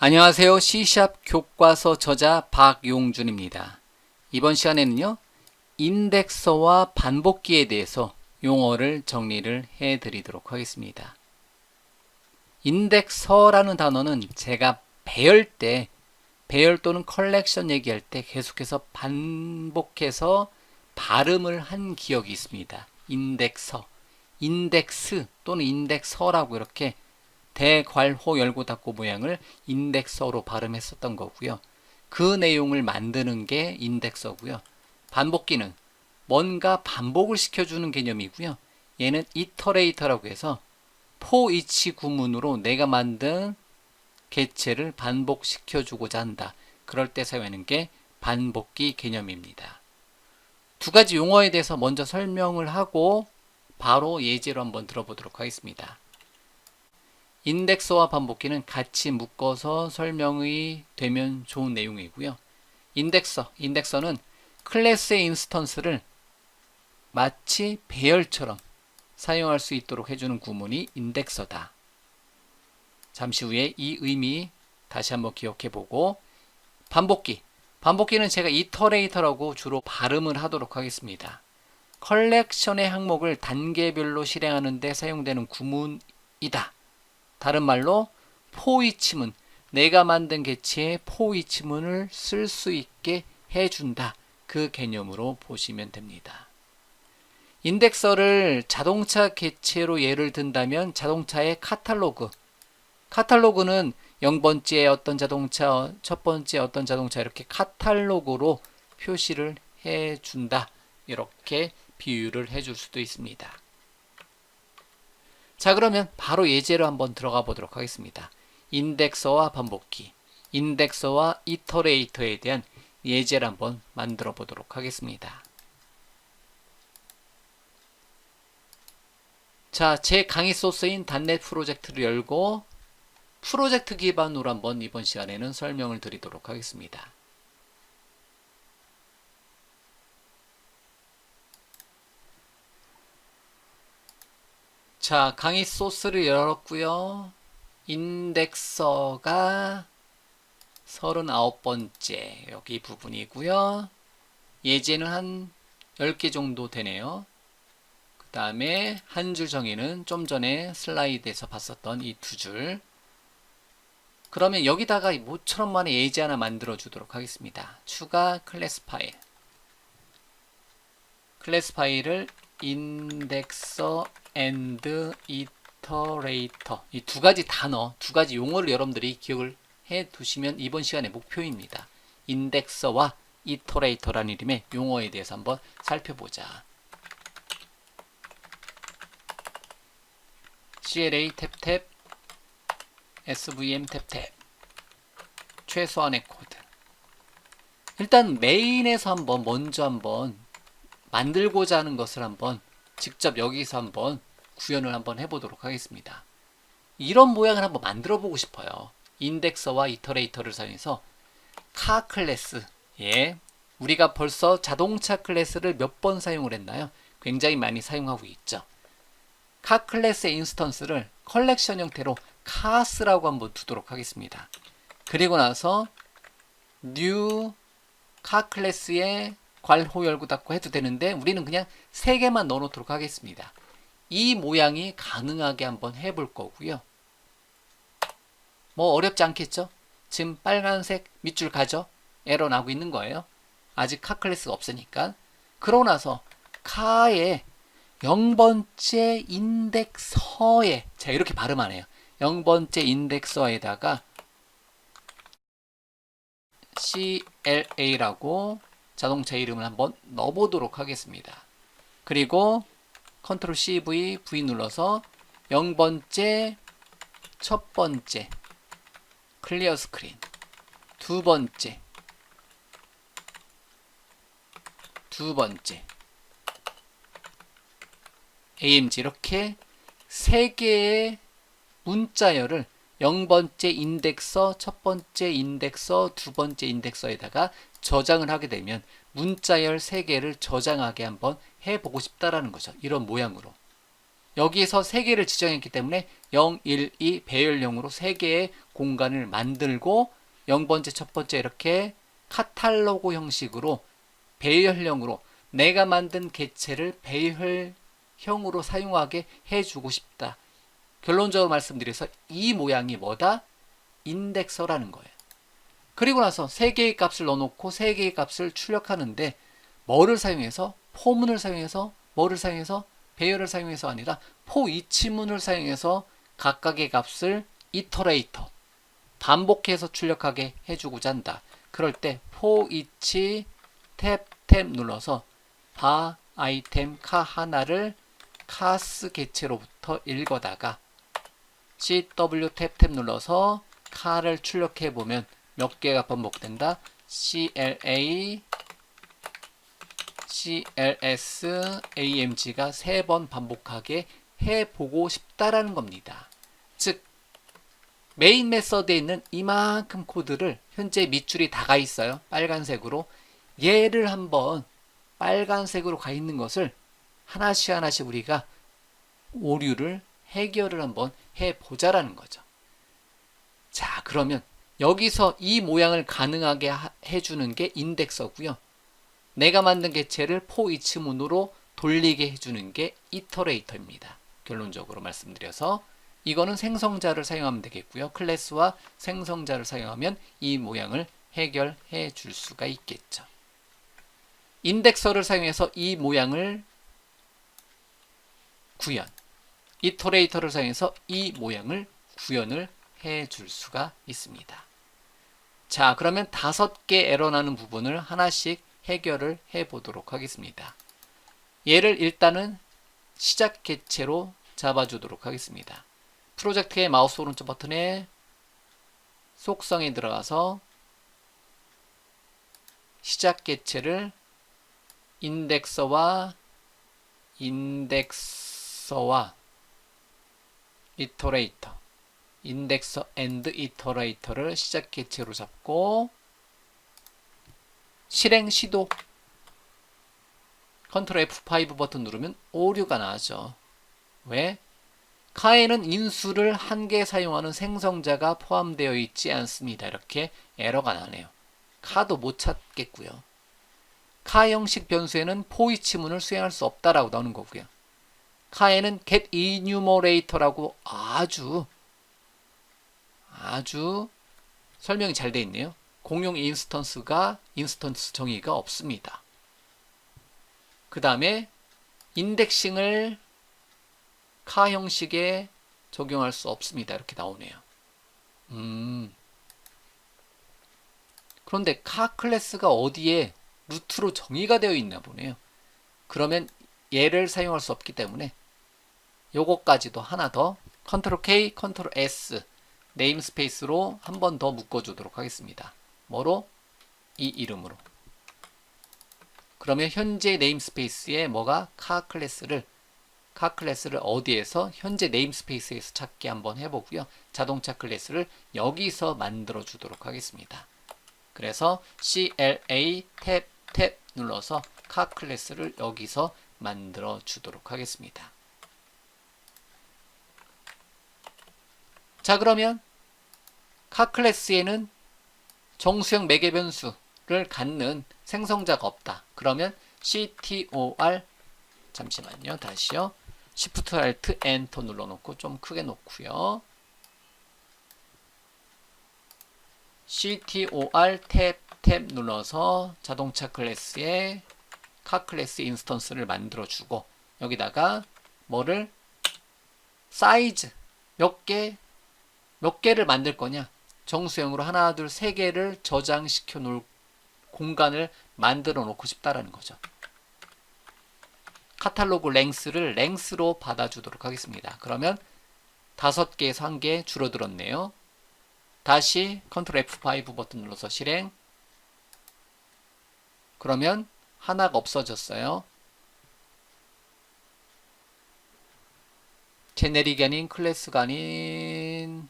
안녕하세요. C샵 교과서 저자 박용준입니다. 이번 시간에는요, 인덱서와 반복기에 대해서 용어를 정리를 해드리도록 하겠습니다. 인덱서라는 단어는 제가 배열 또는 컬렉션 얘기할 때 계속해서 반복해서 발음을 한 기억이 있습니다. 인덱서, 인덱스 또는 인덱서라고 이렇게 대괄호 열고 닫고 모양을 인덱서로 발음했었던 거고요. 그 내용을 만드는 게 인덱서고요. 반복기는 뭔가 반복을 시켜주는 개념이고요. 얘는 이터레이터라고 해서 for each 구문으로 내가 만든 객체를 반복시켜주고자 한다. 그럴 때 사용하는 게 반복기 개념입니다. 두 가지 용어에 대해서 먼저 설명을 하고 바로 예제로 한번 들어보도록 하겠습니다. 인덱서와 반복기는 같이 묶어서 설명이 되면 좋은 내용이고요. 인덱서는 클래스의 인스턴스를 마치 배열처럼 사용할 수 있도록 해주는 구문이 인덱서다. 잠시 후에 이 의미 다시 한번 기억해보고, 반복기는 제가 이터레이터라고 주로 발음을 하도록 하겠습니다. 컬렉션의 항목을 단계별로 실행하는 데 사용되는 구문이다. 다른 말로 포이치문, 내가 만든 객체의 포이치문을 쓸 수 있게 해준다. 그 개념으로 보시면 됩니다. 인덱서를 자동차 객체로 예를 든다면 자동차의 카탈로그는 0번째 어떤 자동차, 첫 번째 어떤 자동차 이렇게 카탈로그로 표시를 해준다. 이렇게 비유를 해줄 수도 있습니다. 자, 그러면 바로 예제로 한번 들어가 보도록 하겠습니다. 인덱서와 반복기, 인덱서와 이터레이터에 대한 예제를 한번 만들어 보도록 하겠습니다. 자, 제 강의 소스인 .NET 프로젝트를 열고 프로젝트 기반으로 한번 이번 시간에는 설명을 드리도록 하겠습니다. 자, 강의 소스를 열었고요. 인덱서가 39번째 여기 부분이고요. 예제는 한 10개 정도 되네요. 그 다음에 한 줄 정의는 좀 전에 슬라이드에서 봤었던 이 두 줄. 그러면 여기다가 모처럼만의 예제 하나 만들어 주도록 하겠습니다. 추가 클래스 파일을 인덱서 and 이터레이터, 이 두 가지 단어, 두 가지 용어를 여러분들이 기억을 해 두시면 이번 시간의 목표입니다. 인덱서와 이터레이터라는 이름의 용어에 대해서 한번 살펴보자. CLA 탭탭, SVM 탭탭, 최소한의 코드. 일단 메인에서 먼저 한번 만들고자 하는 것을 한번 직접 여기서 한번 구현을 한번 해보도록 하겠습니다. 이런 모양을 한번 만들어 보고 싶어요. 인덱서와 이터레이터를 사용해서 카 클래스, 우리가 벌써 자동차 클래스를 몇 번 사용을 했나요? 굉장히 많이 사용하고 있죠. 카 클래스의 인스턴스를 컬렉션 형태로 카스라고 한번 두도록 하겠습니다. 그리고 나서 new 카 클래스의 괄호 열고 닫고 해도 되는데 우리는 그냥 3개만 넣어놓도록 하겠습니다. 이 모양이 가능하게 한번 해볼 거고요. 뭐 어렵지 않겠죠? 지금 빨간색 밑줄 가죠? 에러 나고 있는 거예요. 아직 카 클래스가 없으니까. 그러고 나서 카의 0번째 인덱서에, 자 이렇게 발음하네요. 0번째 인덱서에다가 CLA라고 자동차 이름을 한번 넣어보도록 하겠습니다. 그리고 컨트롤 CV, V 눌러서 0번째, 첫 번째, 클리어 스크린, 두 번째, AMG 이렇게 3개의 문자열을 0번째 인덱서, 첫 번째 인덱서, 두 번째 인덱서에다가 저장을 하게 되면 문자열 3개를 저장하게 한번 해보고 싶다라는 거죠. 이런 모양으로. 여기에서 3개를 지정했기 때문에 0, 1, 2 배열형으로 3개의 공간을 만들고 0번째, 첫 번째 이렇게 카탈로그 형식으로 배열형으로 내가 만든 객체를 배열형으로 사용하게 해주고 싶다. 결론적으로 말씀드려서 이 모양이 뭐다? 인덱서라는 거예요. 그리고 나서 3개의 값을 넣어놓고 3개의 값을 출력하는데 뭐를 사용해서? 포문을 사용해서 뭐를 사용해서? 배열을 사용해서 아니라 포이치문을 사용해서 각각의 값을 이터레이터 반복해서 출력하게 해주고자 한다. 그럴 때 포이치 탭 눌러서 바 아이템 카 하나를 카스 객체로부터 읽어다가 CW 탭 눌러서 카를 출력해 보면 몇 개가 반복된다. CLA, CLS, AMG가 3번 반복하게 해보고 싶다라는 겁니다. 즉 메인 메서드에 있는 이만큼 코드를 현재 밑줄이 다 가 있어요. 빨간색으로. 얘를 한번 빨간색으로 가 있는 것을 하나씩 하나씩 우리가 오류를 해결을 한번 해보자라는 거죠. 자, 그러면 여기서 이 모양을 가능하게 해주는 게 인덱서고요. 내가 만든 객체를 포이치문으로 돌리게 해주는 게 이터레이터입니다. 결론적으로 말씀드려서 이거는 생성자를 사용하면 되겠고요. 클래스와 생성자를 사용하면 이 모양을 해결해 줄 수가 있겠죠. 인덱서를 사용해서 이 모양을 구현, 이터레이터를 사용해서 이 모양을 구현을 해 줄 수가 있습니다. 자, 그러면 5개 에러 나는 부분을 하나씩 해결을 해 보도록 하겠습니다. 얘를 일단은 시작 객체로 잡아주도록 하겠습니다. 프로젝트의 마우스 오른쪽 버튼에 속성에 들어가서 시작 객체를 인덱서와 이터레이터, 인덱서 앤드 이터레이터를 시작 객체로 잡고 실행 시도 컨트롤 F5 버튼 누르면 오류가 나죠. 왜? 카에는 인수를 1개 사용하는 생성자가 포함되어 있지 않습니다. 이렇게 에러가 나네요. 카도 못 찾겠고요. 카 형식 변수에는 포이치문을 수행할 수 없다라고 나오는 거고요. 카에는 get enumerator라고 아주 설명이 잘 되어 있네요. 공용 인스턴스가 인스턴스 정의가 없습니다. 그 다음에 인덱싱을 카 형식에 적용할 수 없습니다. 이렇게 나오네요. 그런데 카 클래스가 어디에 루트로 정의가 되어 있나 보네요. 그러면 얘를 사용할 수 없기 때문에 요거까지도 하나 더 컨트롤 K, 컨트롤 S 네임스페이스로 한 번 더 묶어주도록 하겠습니다. 뭐로? 이 이름으로. 그러면 현재 네임스페이스에 뭐가 카 클래스를 어디에서 현재 네임스페이스에서 찾기 한번 해보고요. 자동차 클래스를 여기서 만들어 주도록 하겠습니다. 그래서 CLA 탭 눌러서 카 클래스를 여기서 만들어 주도록 하겠습니다. 자, 그러면 카 클래스에는 정수형 매개 변수를 갖는 생성자가 없다. 그러면 CTOR 잠시만요. 다시요. Shift Alt Enter 눌러놓고 좀 크게 놓고요. CTOR 탭 눌러서 자동차 클래스에 카 클래스 인스턴스를 만들어주고 여기다가 뭐를 사이즈 몇 개를 만들 거냐 정수형으로 하나 둘 세 개를 저장시켜 놓을 공간을 만들어 놓고 싶다라는 거죠. 카탈로그 랭스를 랭스로 받아주도록 하겠습니다. 그러면 5개에서 1개 줄어들었네요. 다시 컨트롤 F5 버튼 눌러서 실행. 그러면 하나가 없어졌어요. 제네릭이 아닌 클래스가 아닌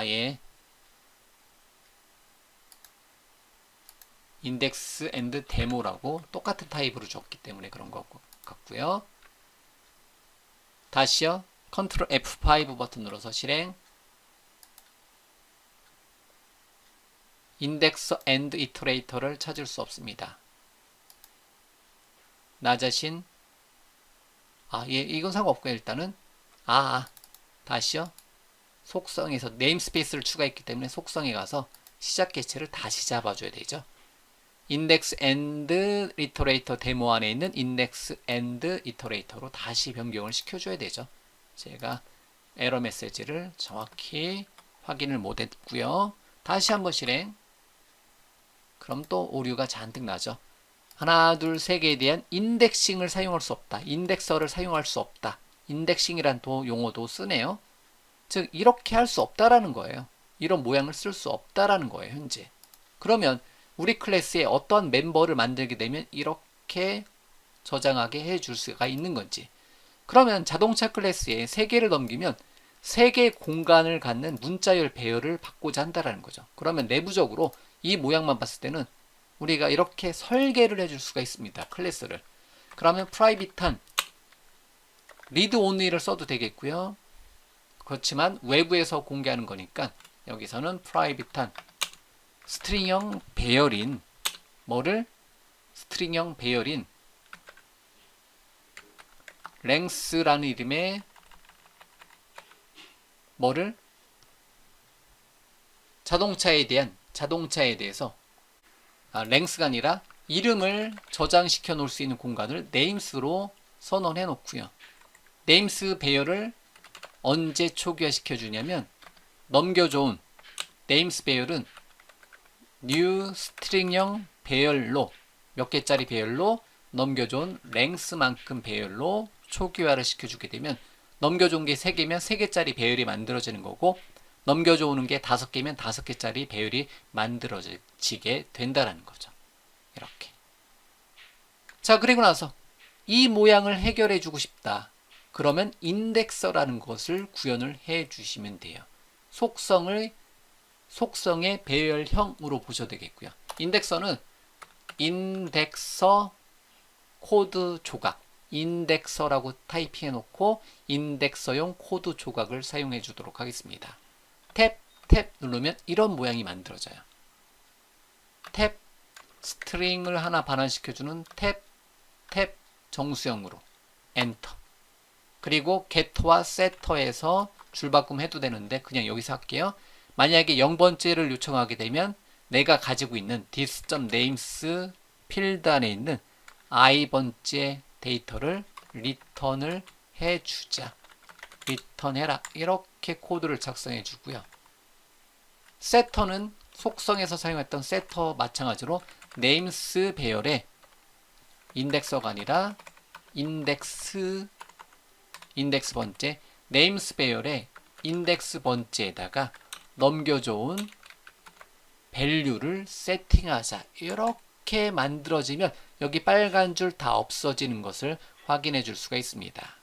예. 인덱스 앤드 데모라고 똑같은 타입으로 줬기 때문에 그런 것 같고요. 다시요. 컨트롤 F5 버튼 눌러서 실행. 인덱서 앤드 이터레이터를 찾을 수 없습니다. 나 자신. 예, 이건 상관없고요. 일단은 다시요. 속성에서 네임스페이스를 추가했기 때문에 속성에 가서 시작 개체를 다시 잡아줘야 되죠. 인덱스 앤드 이터레이터 데모 안에 있는 인덱스 앤드 이터레이터로 다시 변경을 시켜줘야 되죠. 제가 에러 메시지를 정확히 확인을 못했고요. 다시 한번 실행. 그럼 또 오류가 잔뜩 나죠. 하나, 둘, 세 개에 대한 인덱싱을 사용할 수 없다. 인덱서를 사용할 수 없다. 인덱싱이란 용어도 쓰네요. 즉 이렇게 할 수 없다라는 거예요. 이런 모양을 쓸 수 없다라는 거예요. 현재. 그러면 우리 클래스에 어떠한 멤버를 만들게 되면 이렇게 저장하게 해줄 수가 있는 건지. 그러면 자동차 클래스에 3개를 넘기면 3개의 공간을 갖는 문자열 배열을 받고자 한다라는 거죠. 그러면 내부적으로 이 모양만 봤을 때는 우리가 이렇게 설계를 해줄 수가 있습니다. 클래스를. 그러면 프라이빗한 리드 온리를 써도 되겠고요. 그렇지만 외부에서 공개하는 거니까 여기서는 프라이빗한 스트링형 배열인 스트링형 배열인 랭스라는 이름의 자동차에 대해서 랭스가 아니라 이름을 저장시켜 놓을 수 있는 공간을 네임스로 선언해 놓고요. 네임스 배열을 언제 초기화시켜 주냐면 넘겨줘온 네임스 배열은 뉴 스트링형 배열로 몇 개짜리 배열로 넘겨줘온 랭스만큼 배열로 초기화를 시켜주게 되면 넘겨준 게 3개면 3개짜리 배열이 만들어지는 거고 넘겨줘오는 게 5개면 5개짜리 배열이 만들어지게 된다는 거죠. 이렇게. 자, 그리고 나서 이 모양을 해결해 주고 싶다. 그러면 인덱서라는 것을 구현을 해 주시면 돼요. 속성의 배열형으로 보셔도 되겠고요. 인덱서는 인덱서 코드 조각, 인덱서라고 타이핑해 놓고 인덱서용 코드 조각을 사용해 주도록 하겠습니다. 탭 누르면 이런 모양이 만들어져요. 탭 스트링을 하나 반환시켜주는 탭 정수형으로 엔터. 그리고 get와 setter에서 줄바꿈 해도 되는데 그냥 여기서 할게요. 만약에 0번째를 요청하게 되면 내가 가지고 있는 this.names 필드 안에 있는 i번째 데이터를 리턴을 해주자. 리턴해라. 이렇게 코드를 작성해 주고요. setter는 속성에서 사용했던 setter 마찬가지로 names 배열의 인덱서가 아니라 인덱스 번째 names 배열의 인덱스 번째에다가 넘겨줘온 value를 세팅하자. 이렇게 만들어지면 여기 빨간 줄 다 없어지는 것을 확인해 줄 수가 있습니다.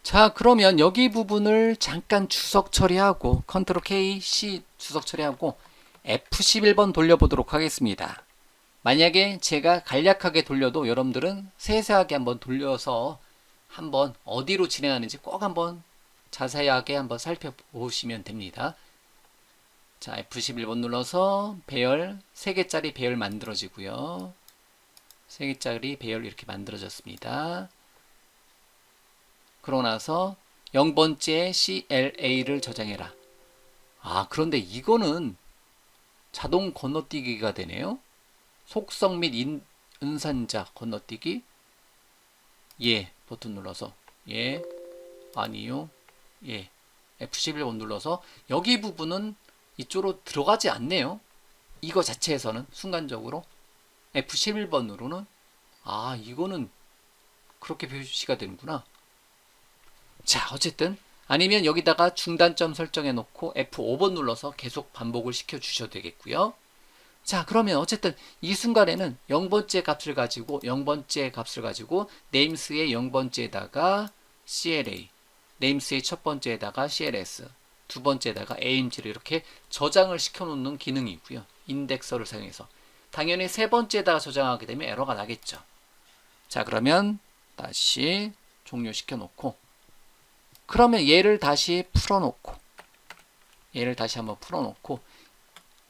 자, 그러면 여기 부분을 잠깐 주석 처리하고 컨트롤 K, C 주석 처리하고 F11번 돌려보도록 하겠습니다. 만약에 제가 간략하게 돌려도 여러분들은 세세하게 한번 돌려서 한번 어디로 진행하는지 꼭 한번 자세하게 한번 살펴보시면 됩니다. 자, F11번 눌러서 배열 3개짜리 배열 만들어지고요. 3개짜리 배열 이렇게 만들어졌습니다. 그러고 나서 0번째 CLA를 저장해라. 그런데 이거는 자동 건너뛰기가 되네요. 속성 및 은산자 건너뛰기. 예 버튼 눌러서 예 아니요 예 F11번 눌러서 여기 부분은 이쪽으로 들어가지 않네요. 이거 자체에서는 순간적으로 F11번으로는 이거는 그렇게 표시가 되는구나. 자, 어쨌든 아니면 여기다가 중단점 설정해 놓고 F5번 눌러서 계속 반복을 시켜 주셔도 되겠고요. 자, 그러면 어쨌든 이 순간에는 0번째 값을 가지고 names의 0번째에다가 CLA, names의 첫 번째에다가 CLS, 두 번째에다가 AMG를 이렇게 저장을 시켜 놓는 기능이 있고요. 인덱서를 사용해서 당연히 세 번째에다가 저장하게 되면 에러가 나겠죠. 자, 그러면 다시 종료시켜 놓고, 그러면 얘를 다시 풀어놓고, 얘를 다시 한번 풀어놓고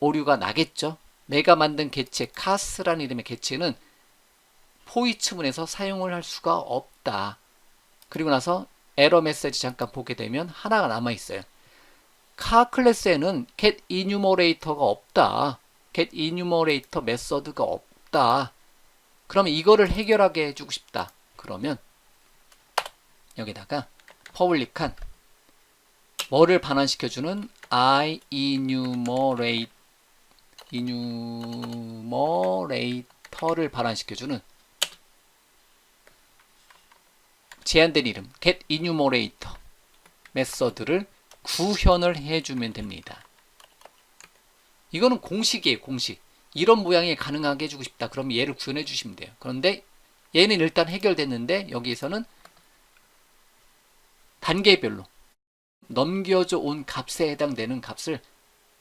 오류가 나겠죠. 내가 만든 객체 카스라는 이름의 객체는 포이츠문에서 사용을 할 수가 없다. 그리고 나서 에러 메시지 잠깐 보게 되면 하나가 남아 있어요. 카 클래스에는 get enumerator가 없다. get enumerator 메서드가 없다. 그러면 이거를 해결하게 해주고 싶다. 그러면 여기다가 퍼블릭한 뭐를 반환시켜주는 I enumerator를 반환시켜주는 제한된 이름 get enumerator 메서드를 구현을 해주면 됩니다. 이거는 공식이에요. 공식. 이런 모양이 가능하게 해주고 싶다. 그럼 얘를 구현해 주시면 돼요. 그런데 얘는 일단 해결됐는데 여기에서는 단계별로 넘겨져 온 값에 해당되는 값을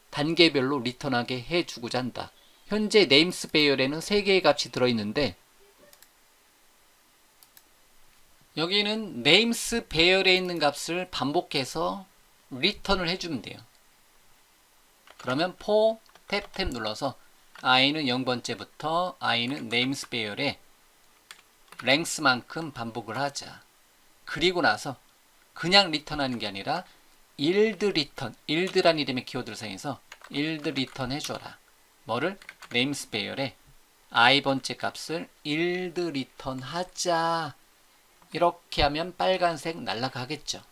단계별로 리턴하게 해주고자 한다. 현재 네임스 배열에는 3개의 값이 들어있는데 여기는 네임스 배열에 있는 값을 반복해서 리턴을 해주면 돼요. 그러면 for 탭 눌러서 i는 0번째부터 i는 네임스 배열에 length만큼 반복을 하자. 그리고 나서 그냥 리턴하는 게 아니라 yield return, yield란 이름의 키워드를 사용해서 yield return 해줘라. 뭐를? 네임스 배열에 i번째 값을 yield return 하자. 이렇게 하면 빨간색 날아가겠죠.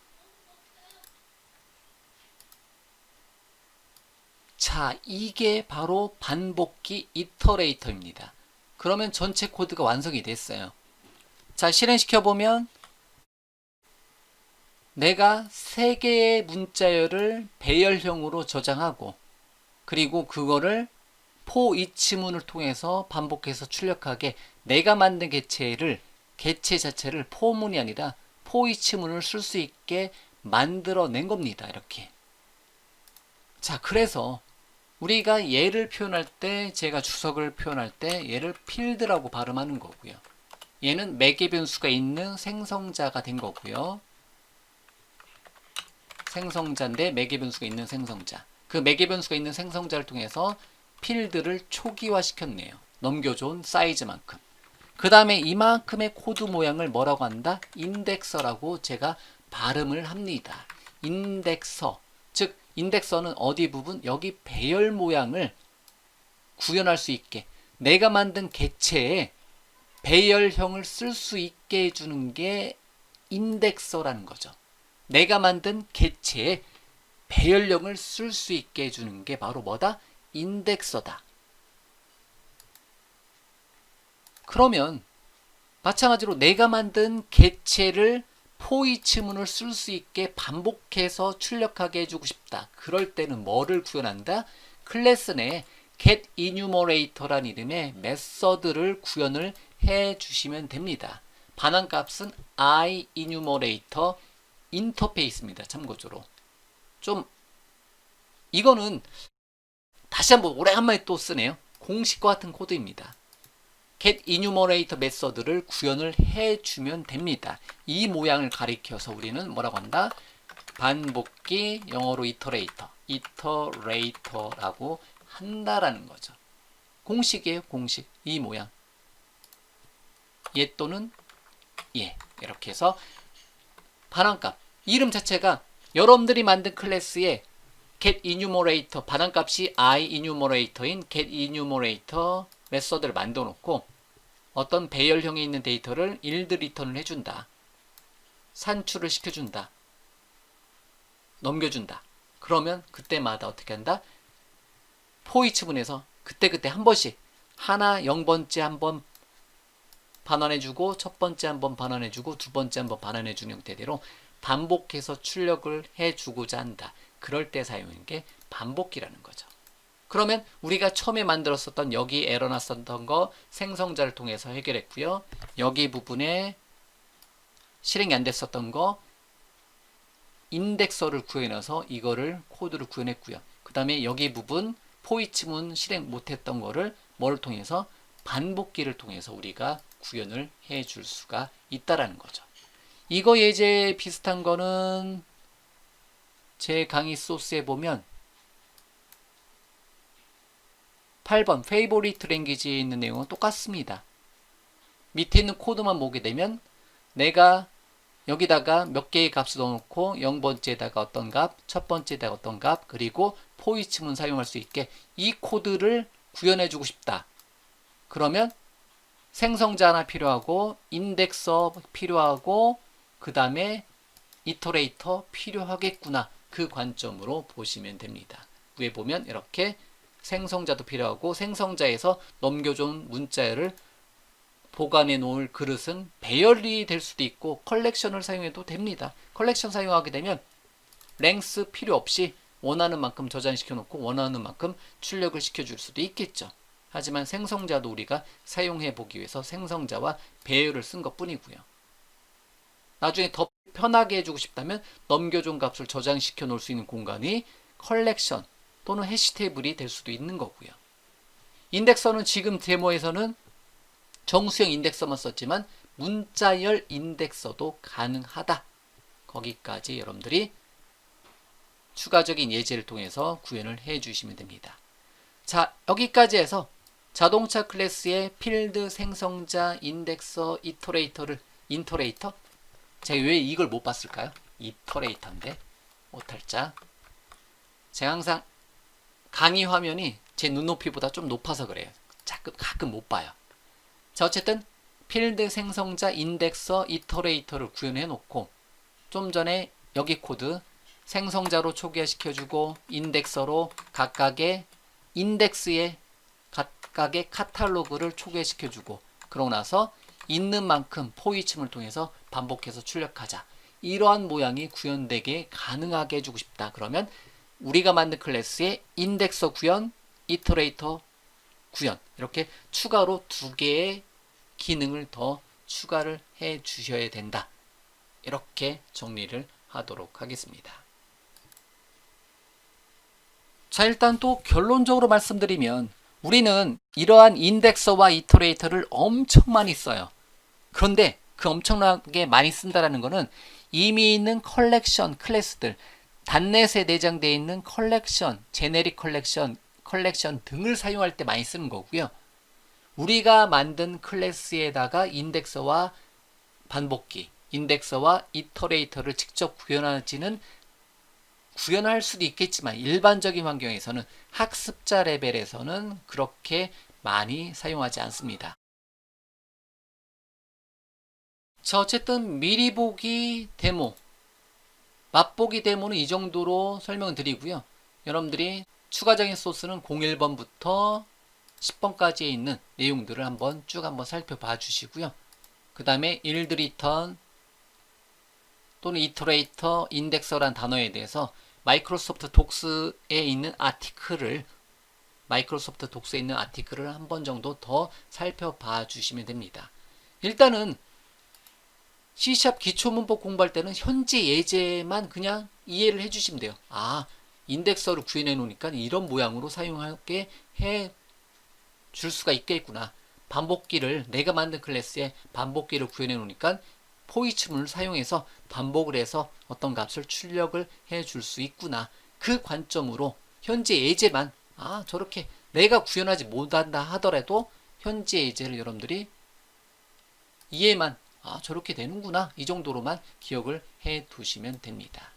자, 이게 바로 반복기 이터레이터입니다. 그러면 전체 코드가 완성이 됐어요. 자, 실행시켜보면 내가 3개의 문자열을 배열형으로 저장하고 그리고 그거를 for each문을 통해서 반복해서 출력하게 내가 만든 객체 자체를 for문이 아니라 for each문을 쓸 수 있게 만들어낸 겁니다. 이렇게. 자, 그래서 우리가 얘를 표현할 때, 제가 주석을 표현할 때 얘를 필드라고 발음하는 거고요. 얘는 매개 변수가 있는 생성자가 된 거고요. 생성자인데 매개 변수가 있는 생성자. 그 매개 변수가 있는 생성자를 통해서 필드를 초기화 시켰네요. 넘겨준 사이즈만큼. 그 다음에 이만큼의 코드 모양을 뭐라고 한다? 인덱서라고 제가 발음을 합니다. 인덱서. 즉 인덱서는 어디 부분? 여기 배열 모양을 구현할 수 있게 내가 만든 객체에 배열형을 쓸 수 있게 해주는 게 인덱서라는 거죠. 내가 만든 객체에 배열형을 쓸 수 있게 해주는 게 바로 뭐다? 인덱서다. 그러면 마찬가지로 내가 만든 객체를 포이츠문을 쓸 수 있게 반복해서 출력하게 해주고 싶다. 그럴 때는 뭐를 구현한다? 클래스 내에 get enumerator란 이름의 메서드를 구현을 해주시면 됩니다. 반환값은 I enumerator 인터페이스입니다. 참고적으로. 좀 이거는 다시 한번 오래간만에 또 쓰네요. 공식과 같은 코드입니다. get enumerator 메서드를 구현을 해주면 됩니다. 이 모양을 가리켜서 우리는 뭐라고 한다? 반복기, 영어로 iterator라고 한다라는 거죠. 공식이에요, 공식. 이 모양. 얘 또는 얘. 이렇게 해서 반환값. 이름 자체가 여러분들이 만든 클래스에 get enumerator, 반환값이 I enumerator인 get enumerator 메서드를 만들어 놓고 어떤 배열형에 있는 데이터를 yield return을 해준다. 산출을 시켜준다. 넘겨준다. 그러면 그때마다 어떻게 한다? for each문에서 그때그때 한 번씩 하나 0번째 한번 반환해주고 첫 번째 한번 반환해주고 두 번째 한번 반환해주는 형태대로 반복해서 출력을 해주고자 한다. 그럴 때 사용한 게 반복기라는 거죠. 그러면 우리가 처음에 만들었었던 여기 에러 났었던 거 생성자를 통해서 해결했고요. 여기 부분에 실행이 안 됐었던 거 인덱서를 구해내서 이거를 코드를 구현했고요. 그 다음에 여기 부분 포이츠문 실행 못했던 거를 뭐를 통해서 반복기를 통해서 우리가 구현을 해 줄 수가 있다라는 거죠. 이거 예제 비슷한 거는 제 강의 소스에 보면 8번 페이보리트 랭귀지에 있는 내용은 똑같습니다. 밑에 있는 코드만 보게 되면 내가 여기다가 몇 개의 값을 넣어놓고 0번째에다가 어떤 값, 첫 번째에다가 어떤 값, 그리고 포이치문 사용할 수 있게 이 코드를 구현해주고 싶다. 그러면 생성자 하나 필요하고 인덱서 필요하고 그 다음에 이터레이터 필요하겠구나. 그 관점으로 보시면 됩니다. 위에 보면 이렇게 생성자도 필요하고 생성자에서 넘겨준 문자를 보관해 놓을 그릇은 배열이 될 수도 있고 컬렉션을 사용해도 됩니다. 컬렉션 사용하게 되면 랭스 필요 없이 원하는 만큼 저장시켜 놓고 원하는 만큼 출력을 시켜줄 수도 있겠죠. 하지만 생성자도 우리가 사용해 보기 위해서 생성자와 배열을 쓴 것 뿐이고요. 나중에 더 편하게 해주고 싶다면 넘겨준 값을 저장시켜 놓을 수 있는 공간이 컬렉션 또는 해시 테이블이 될 수도 있는 거고요. 인덱서는 지금 데모에서는 정수형 인덱서만 썼지만 문자열 인덱서도 가능하다. 거기까지 여러분들이 추가적인 예제를 통해서 구현을 해 주시면 됩니다. 자, 여기까지 해서 자동차 클래스의 필드, 생성자, 인덱서, 인터레이터? 제가 왜 이걸 못 봤을까요? 이터레이터인데 못할자. 제가 항상 강의 화면이 제 눈높이보다 좀 높아서 그래요. 가끔 못 봐요. 자, 어쨌든 필드, 생성자, 인덱서, 이터레이터를 구현해 놓고 좀 전에 여기 코드 생성자로 초기화시켜주고 인덱서로 각각의 인덱스에 각각의 카탈로그를 초기화시켜주고 그러고 나서 있는 만큼 포이침을 통해서 반복해서 출력하자. 이러한 모양이 구현되게 가능하게 해주고 싶다. 그러면 우리가 만든 클래스의 인덱서 구현, 이터레이터 구현 이렇게 추가로 2개의 기능을 더 추가를 해 주셔야 된다. 이렇게 정리를 하도록 하겠습니다. 자, 일단 또 결론적으로 말씀드리면 우리는 이러한 인덱서와 이터레이터를 엄청 많이 써요. 그런데 그 엄청나게 많이 쓴다라는 것은 이미 있는 컬렉션 클래스들, 단넷에 내장되어 있는 컬렉션, 제네릭 컬렉션 등을 사용할 때 많이 쓰는 거고요. 우리가 만든 클래스에다가 인덱서와 반복기, 인덱서와 이터레이터를 직접 구현할 수도 있겠지만 일반적인 환경에서는 학습자 레벨에서는 그렇게 많이 사용하지 않습니다. 자, 어쨌든 미리 보기 데모, 맛보기 데모는 이 정도로 설명을 드리고요. 여러분들이 추가적인 소스는 01번부터 10번까지에 있는 내용들을 한번 살펴봐 주시고요. 그 다음에 일드 리턴 또는 이터레이터, 인덱서란 단어에 대해서 마이크로소프트 독스에 있는 아티클을 한 번 정도 더 살펴봐 주시면 됩니다. 일단은 C# 기초문법 공부할 때는 현재 예제만 그냥 이해를 해주시면 돼요. 아, 인덱서를 구현해 놓으니까 이런 모양으로 사용하게 해 줄 수가 있겠구나. 반복기를 내가 만든 클래스에 반복기를 구현해 놓으니까 포이치문을 사용해서 반복을 해서 어떤 값을 출력을 해 줄 수 있구나. 그 관점으로 현재 예제만 저렇게 내가 구현하지 못한다 하더라도 현재 예제를 여러분들이 이해만 저렇게 되는구나 이 정도로만 기억을 해 두시면 됩니다.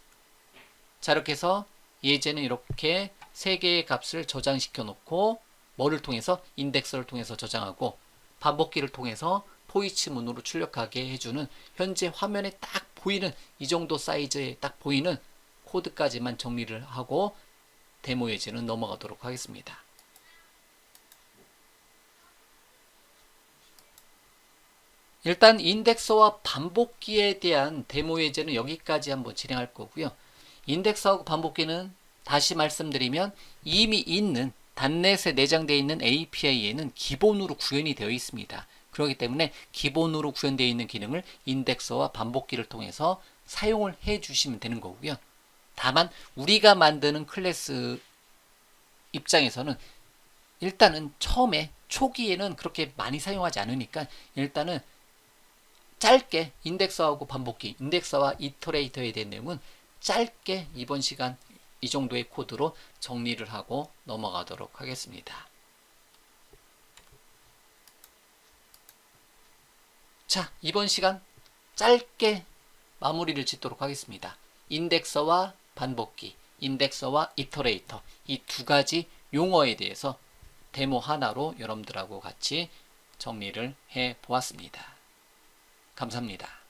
자, 이렇게 해서 예제는 이렇게 3개의 값을 저장시켜 놓고 뭐를 통해서 인덱서를 통해서 저장하고 반복기를 통해서 포이치문으로 출력하게 해주는 현재 화면에 딱 보이는 이 정도 사이즈에 딱 보이는 코드까지만 정리를 하고 데모 예제는 넘어가도록 하겠습니다. 일단 인덱서와 반복기에 대한 데모 예제는 여기까지 한번 진행할 거고요. 인덱서하고 반복기는 다시 말씀드리면 이미 있는 단넷에 내장되어 있는 API에는 기본으로 구현이 되어 있습니다. 그렇기 때문에 기본으로 구현되어 있는 기능을 인덱서와 반복기를 통해서 사용을 해 주시면 되는 거고요. 다만 우리가 만드는 클래스 입장에서는 일단은 처음에 초기에는 그렇게 많이 사용하지 않으니까 일단은 짧게 인덱서하고 반복기, 인덱서와 이터레이터에 대한 내용은 짧게 이번 시간 이 정도의 코드로 정리를 하고 넘어가도록 하겠습니다. 자, 이번 시간 짧게 마무리를 짓도록 하겠습니다. 인덱서와 반복기, 인덱서와 이터레이터, 이 두 가지 용어에 대해서 데모 하나로 여러분들하고 같이 정리를 해 보았습니다. 감사합니다.